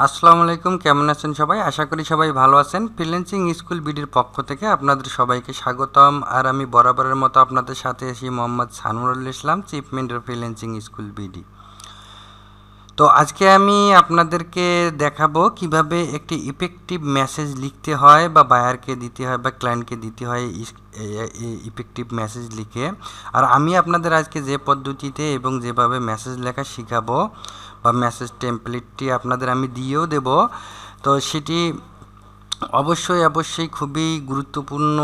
আসসালামু আলাইকুম, কেমন আছেন সবাই? আশা করি সবাই ভালো আছেন। ফ্রিল্যান্সিং স্কুল বিডির পক্ষ থেকে আপনাদের সবাইকে স্বাগতম। আর আমি বরাবরের মতো আপনাদের সাথে আছি Mohammad Sanurul Islam, chief mentor freelancing school BD. তো আজকে আমি আপনাদেরকে দেখাবো কিভাবে একটি ইফেক্টিভ মেসেজ লিখতে হয় বা বায়ারকে দিতে হয় বা ক্লায়েন্টকে দিতে হয় ইফেক্টিভ মেসেজ লিখে। আর আমি আপনাদের আজকে যে পদ্ধতিতে এবং যেভাবে মেসেজ লেখা শেখাবো বা মেসেজ টেমপ্লেটটি আপনাদের আমি দিয়েও দেব, তো সেটি অবশ্যই খুবই গুরুত্বপূর্ণ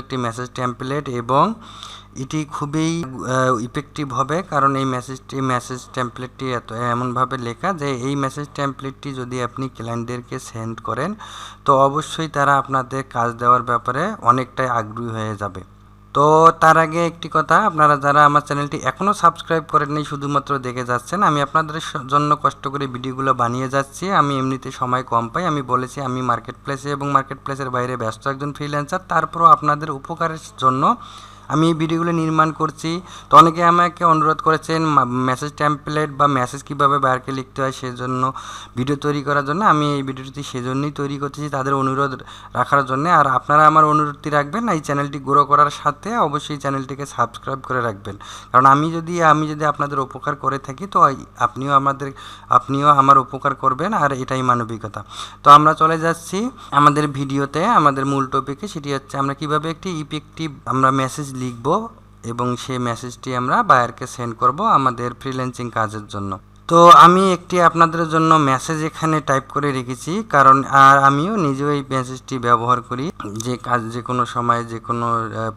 একটি মেসেজ টেমপ্লেট এবং এটি খুবই ইফেক্টিভ হবে, কারণ এই মেসেজ টেমপ্লেটটি এমনভাবে লেখা যে এই মেসেজ টেমপ্লেটটি যদি আপনি ক্লায়েন্টদেরকে সেন্ড করেন তো অবশ্যই তারা আপনাদের কাজ দেওয়ার ব্যাপারে অনেকটাই আগ্রহী হয়ে যাবে। তো তার আগে একটি কথা, আপনারা যারা আমার চ্যানেলটি এখনও সাবস্ক্রাইব করেননি, শুধুমাত্র দেখে যাচ্ছেন, আমি আপনাদের জন্য কষ্ট করে ভিডিওগুলো বানিয়ে যাচ্ছি। আমি এমনিতে সময় কম পাই, আমি বলেছি আমি মার্কেট প্লেসে এবং মার্কেট প্লেসের বাইরে ব্যস্ত একজন ফ্রিল্যান্সার, তারপরও আপনাদের উপকারের জন্য আমি এই ভিডিওগুলো নির্মাণ করছি। তো অনেকে আমাকে অনুরোধ করেছেন মেসেজ টেমপ্লেট বা মেসেজ কীভাবে বায়ারকে লিখতে হয় সেজন্য ভিডিও তৈরি করার জন্য। আমি এই ভিডিওটি সেজন্যই তৈরি করতেছি, তাদের অনুরোধ রাখার জন্য। আর আপনারা আমার অনুরোধটি রাখবেন, এই চ্যানেলটি গ্রো করার সাথে অবশ্যই চ্যানেলটিকে সাবস্ক্রাইব করে রাখবেন, কারণ আমি যদি আপনাদের উপকার করে থাকি তো আপনিও আমার উপকার করবেন, আর এটাই মানবিকতা। তো আমরা চলে যাচ্ছি আমাদের ভিডিওতে, আমাদের মূল টপিকে। সেটি হচ্ছে আমরা কিভাবে একটি ইফেক্টিভ মেসেজ লিখব এবং সেই মেসেজটি আমরা বায়ারকে সেন্ড করব আমাদের ফ্রিল্যান্সিং কাজের জন্য। তো আমি একটি আপনাদের জন্য মেসেজ এখানে টাইপ করে রেখেছি, কারণ আর আমিও নিজেও এই মেসেজটি ব্যবহার করি। যে কোনো সময় যে কোনো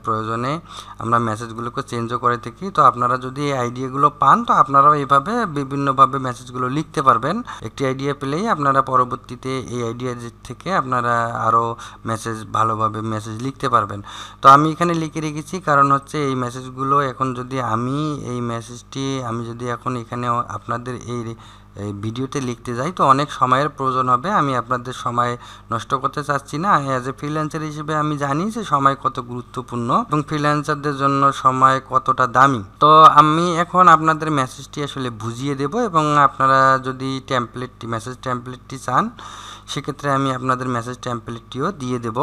প্রয়োজনে আমরা মেসেজগুলোকে চেঞ্জও করে থাকি। তো আপনারা যদি এই আইডিয়াগুলো পান তো আপনারাও এইভাবে বিভিন্নভাবে মেসেজগুলো লিখতে পারবেন। একটি আইডিয়া পেলেই আপনারা পরবর্তীতে এই আইডিয়া থেকে আপনারা আরও ভালোভাবে মেসেজ লিখতে পারবেন। তো আমি এখানে লিখে রেখেছি, কারণ হচ্ছে এই মেসেজগুলো এখন যদি আমি যদি এখন এখানে আপনাদের এই ভিডিওতে লিখতে যাই তো অনেক সময়ের প্রয়োজন হবে। আমি আপনাদের সময় নষ্ট করতে চাচ্ছি না। অ্যাজ এ ফ্রিল্যান্সার হিসেবে আমি জানি যে সময় কত গুরুত্বপূর্ণ এবং ফ্রিল্যান্সারদের জন্য সময় কতটা দামি। তো আমি এখন আপনাদের মেসেজটি আসলে বুঝিয়ে দেব, এবং আপনারা যদি মেসেজ টেমপ্লেটটি চান সেক্ষেত্রে আমি আপনাদের মেসেজ টেমপ্লেটটিও দিয়ে দেব।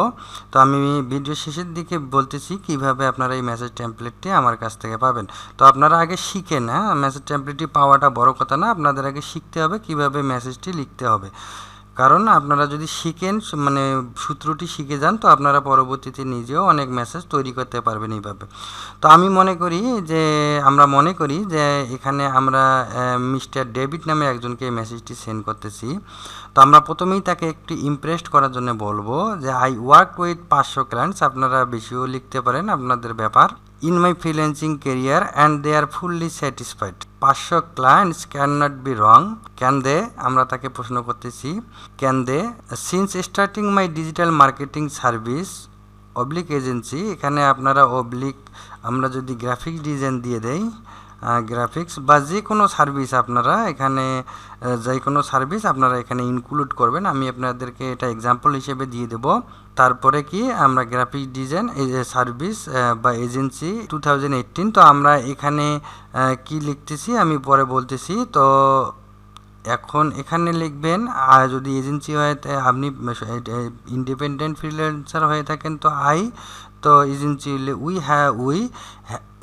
তো আমি ভিডিও শেষের দিকে বলতেছি কিভাবে আপনারা এই মেসেজ টেমপ্লেটটি আমার কাছ থেকে পাবেন। তো আপনারা আগে শিখেন, মেসেজ টেমপ্লেটটি পাওয়াটা বড় কথা না, আপনাদের আগে শিখতে হবে কিভাবে মেসেজটি লিখতে হবে। কারণ আপনারা যদি সূত্রটি শিখে যান তো আপনারা পরবর্তীতে নিজেও অনেক মেসেজ তৈরি করতে পারবেন এইভাবে। তো আমরা মনে করি যে এখানে আমরা মিস্টার ডেভিড নামে একজনকে এই মেসেজটি সেন্ড করতেছি। তো আমরা প্রথমেই তাকে একটু ইমপ্রেসড করার জন্য বলবো যে আই ওয়ার্ক উইথ 500 ক্লায়েন্টস। আপনারা বেশিও লিখতে পারেন, আপনাদের ব্যাপার। In my freelancing career and they are fully satisfied. 500 clients can not be wrong. Can they, আমরা তাকে প্রশ্ন করতেছি can they since starting my digital marketing service oblique agency. এখানে আপনারা আমরা যদি গ্রাফিক্স ডিজাইন দিয়ে দেই, গ্রাফিক্স বা যে কোনো সার্ভিস আপনারা এখানে ইনক্লুড করবেন। আমি আপনাদেরকে এটা এক্সাম্পল হিসেবে দিয়ে দেব। তারপরে কি আমরা গ্রাফিক ডিজাইন সার্ভিস বা এজেন্সি 2018। তো আমরা এখানে কি লিখতেছি আমি পরে বলতেছি। তো এখন এখানে লিখবেন, আর যদি এজেন্সি হয় আপনি ইন্ডিপেন্ডেন্ট ফ্রিল্যান্সার হয়ে থাকেন তো তো এজেন্সি হলে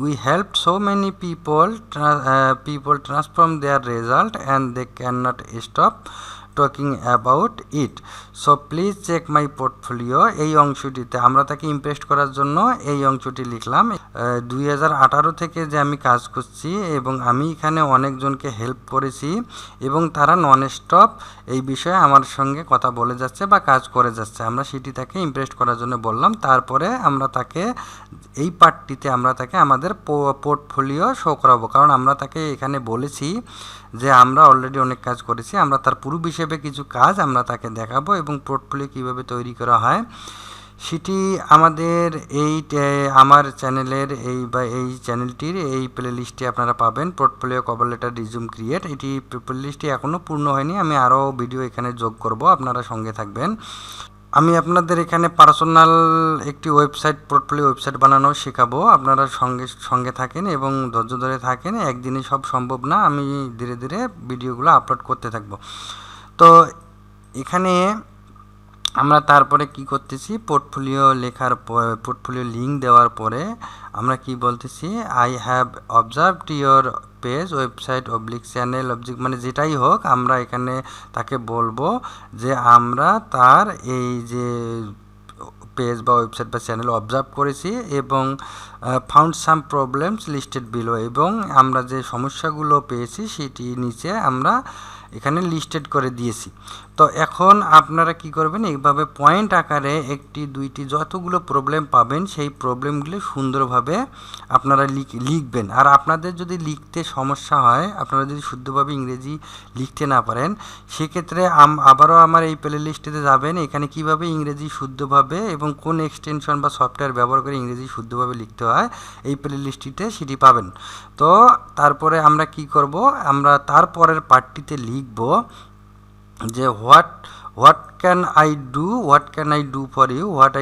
we helped so many people transform their result and they cannot stop talking about it, so please check my portfolio। এই অংশটিতে আমরা তাকে ইমপ্রেস করার জন্য এই অংশটি লিখলাম। 2018 থেকে যে আমি কাজ করছি এবং আমি এখানে অনেকজনকে হেল্প করেছি এবং তারা নন স্টপ এই বিষয়ে আমার সঙ্গে কথা বলে যাচ্ছে বা কাজ করে যাচ্ছে। আমরা সেটি তাকে ইমপ্রেস করার জন্য বললাম। তারপরে আমরা তাকে এই পার্টটিতে আমাদের পোর্টফোলিও শো করাবো, কারণ আমরা তাকে এখানে বলেছি যে আমরা অলরেডি অনেক কাজ করেছি। আমরা তার প্রুফ হিসেবে কিছু কাজ আমরা তাকে দেখাবো এবং পোর্টফোলিও কীভাবে তৈরি করা হয় সেটি আমার চ্যানেলের এই চ্যানেলটির এই প্লে লিস্টে আপনারা পাবেন। Portfolio, cover letter, resume create, play লিস্টটি এখনও পূর্ণ হয়নি। আমি আরও ভিডিও এখানে যোগ করব, আপনারা সঙ্গে থাকবেন। আমি আপনাদের এখানে পার্সোনাল একটি ওয়েবসাইট পোর্টফোলিও ওয়েবসাইট বানানো শেখাবো। আপনারা সঙ্গে থাকেন এবং ধৈর্য ধরে থাকেন। একদিনে সব সম্ভব না, আমি ধীরে ধীরে ভিডিওগুলো আপলোড করতে থাকবো। তো এখানে আমরা তারপরে কি করতেছি, পোর্টফোলিও লেখার পর পোর্টফোলিও লিঙ্ক দেওয়ার পরে আমরা কি বলতেছি, I have observed your page website oblique channel object, মানে যেটাই হোক আমরা এখানে তাকে বলবো যে আমরা তার এই যে পেজ বা ওয়েবসাইট বা চ্যানেল অবজার্ভ করেছি এবং ফাউন্ড সাম প্রবলেমস লিস্টেড বিলো, এবং আমরা যে সমস্যাগুলো পেয়েছি সেটি নিচে আমরা এখানে লিস্টেড করে দিয়েছি। তো এখন আপনারা কি করবেন, এইভাবে পয়েন্ট আকারে একটি দুইটি যতগুলো প্রবলেম পাবেন সেই প্রবলেমগুলো সুন্দরভাবে আপনারা লিখবেন। আর আপনাদের যদি লিখতে সমস্যা হয়, আপনারা যদি শুদ্ধভাবে ইংরেজি লিখতে না পারেন, সেক্ষেত্রে আবারও আমার এই প্লে লিস্টেতে যাবেন। এখানে কিভাবে ইংরেজি শুদ্ধভাবে এবং কোন এক্সটেনশন বা সফটওয়্যার ব্যবহার করে ইংরেজি শুদ্ধভাবে লিখতে হয় এই প্লে লিস্টটিতে সেটি পাবেন। তো তারপরে আমরা কি করব, আমরা তারপরের পার্টটিতে লিখব যে what can I do for you, what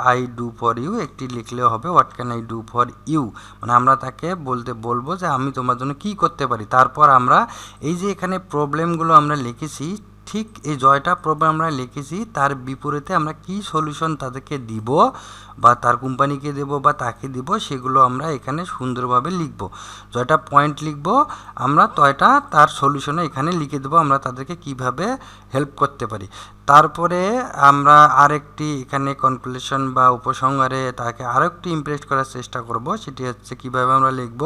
I do for you একটি লিখলেও হবে, what can I do for you, মানে আমরা তাকে বলবো যে আমি তোমার জন্য কি করতে পারি। তারপর আমরা এই যে এখানে প্রবলেমগুলো আমরা লিখেছি, ঠিক এই জয়টা প্রবলেম আমরা লিখেছি, তার বিপরীতে আমরা কি সলিউশন তাদেরকে দিব বা তার কোম্পানিকে দেব বা তাকে দিব, সেগুলো আমরা এখানে সুন্দরভাবে লিখব। জয়টা পয়েন্ট লিখব আমরা, তয়টা তার সলিউশনে এখানে লিখে দেবো আমরা তাদেরকে কিভাবে হেল্প করতে পারি। তারপরে আমরা আরেকটি এখানে কনক্লুশন বা উপসংহারে তাকে আরেকটি ইমপ্রেস করার চেষ্টা করব, সেটি হচ্ছে কিভাবে আমরা লিখব,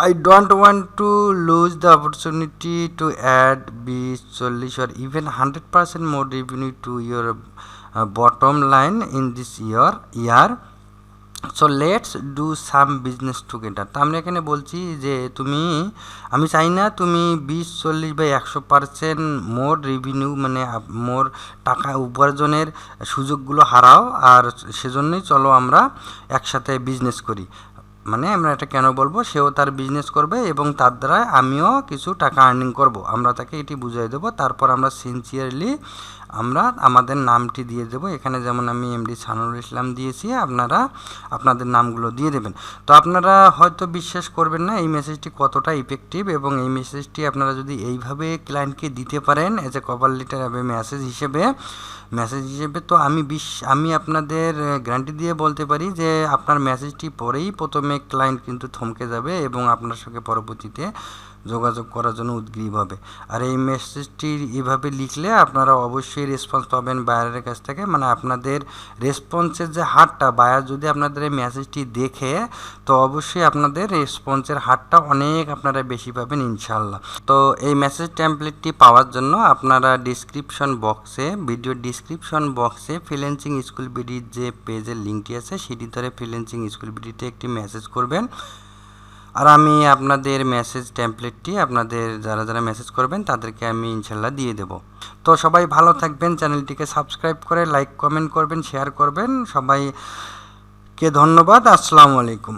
I don't want to lose the opportunity to add 20, 40 or even 100% more revenue to your bottom line in this year. So let's do some business together. তো আমরা এখানে বলছি যে আমি চাই না তুমি 20, 40 বা 100% মোর রেভিনিউ, মানে মোর টাকা উপার্জনের সুযোগগুলো হারাও, আর সেজন্যই চলো আমরা একসাথে বিজনেস করি। মানে আমরা এটা কেন বলবো, সেও তার বিজনেস করবে এবং তার দ্বারা আমিও কিছু টাকা আর্নিং করব, আমরা তাকে এটি বুঝিয়ে দেবো। তারপর আমরা সিনসিয়ারলি আমরা আমাদের নামটি দিয়ে দেবো। এখানে যেমন আমি এমডি সানুল ইসলাম দিয়েছি, আপনারা আপনাদের নামগুলো দিয়ে দেবেন। তো আপনারা হয়তো বিশ্বাস করবেন না এই মেসেজটি কতটা ইফেক্টিভ, এবং এই মেসেজটি আপনারা যদি এইভাবে ক্লায়েন্টকে দিতে পারেন এজ এ কভার লেটার এবং মেসেজ হিসেবে, তো আমি আপনাদের গ্যারান্টি দিয়ে বলতে পারি যে আপনার মেসেজটি পরেই প্রথমে ক্লায়েন্ট কিন্তু থমকে যাবে এবং আপনার সঙ্গে পরবর্তীতে যোগাযোগ করার জন্য উদ্গ্রীব হবে। আর এই মেসেজটি এভাবে লিখলে আপনারা অবশ্যই রেসপন্স পাবেন বায়ারের কাছ থেকে, মানে আপনাদের রেসপন্সের যে হারটা, বায়ার যদি আপনাদের এই মেসেজটি দেখে তো অবশ্যই আপনাদের রেসপন্সের হারটা অনেক আপনারা বেশি পাবেন ইনশাল্লাহ। তো এই মেসেজ টেমপ্লেটটি পাওয়ার জন্য আপনারা ভিডিও ডিসক্রিপশন বক্সে ফ্রিল্যান্সিং স্কুল বিডির যে পেজের লিঙ্কটি আছে সেটি ধরে ফ্রিল্যান্সিং স্কুল বিডিতে একটি মেসেজ করবেন, আর আমি আপনাদের মেসেজ টেমপ্লেটটি আপনাদের যারা মেসেজ করবেন তাদেরকে আমি ইনশাল্লাহ দিয়ে দেব। তো সবাই ভালো থাকবেন, চ্যানেলটিকে সাবস্ক্রাইব করে লাইক কমেন্ট করবেন, শেয়ার করবেন। সবাইকে ধন্যবাদ। আসসালামু আলাইকুম।